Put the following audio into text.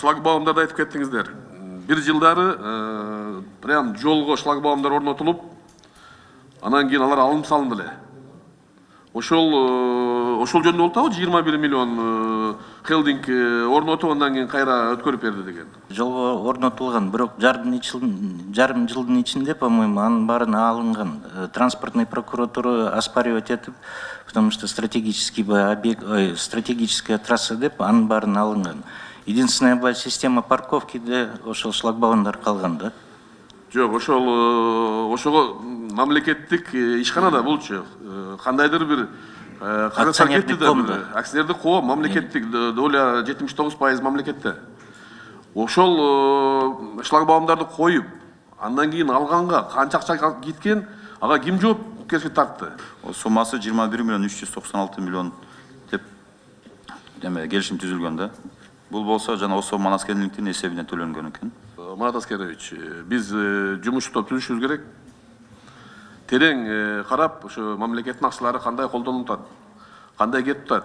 шлагбаумдарды айтып кеттиңиздер. Бир жылдары прям жолго шлагбаумдар орнотулуп, анан кийин алар алым салынды эле. Ошол жөнүндө болуп атабы 21 миллион хелдинг орнотуп, андан кийин кайра өткөрүп берди деген. Жолго орнотулган, бирок жарым жылдын ичинде, по-моему, анын баарын алынган. Транспортный прокуратура оспаривать этип, потому что стратегическая трасса деп анын баарын алынган. Единственная система парковкиде ошол шлагбаумдар калган да. Жок, ошого мамлекеттик ишкана да болчу. Кандайдыр бир кагаздар кетти да, акционердик коом мамлекеттик доля 79% мамлекетте. Ошол шлагбаумдарды коюп, андан кийин алганга канча акча кеткен, ага ким жоопкерчилик тартты? Сомасы 21 миллион 396 миллион деп келишим түзүлгөн да. Бул болсо жана Осо Манаскендиктин эсебинен төлөнгөн экен. Марат Аскерович, биз жумуш топ түзүшүбүз керек. Терең карап, ошо мамлекеттин акчалары кандай колдонулуп атат, кандай кетип атат.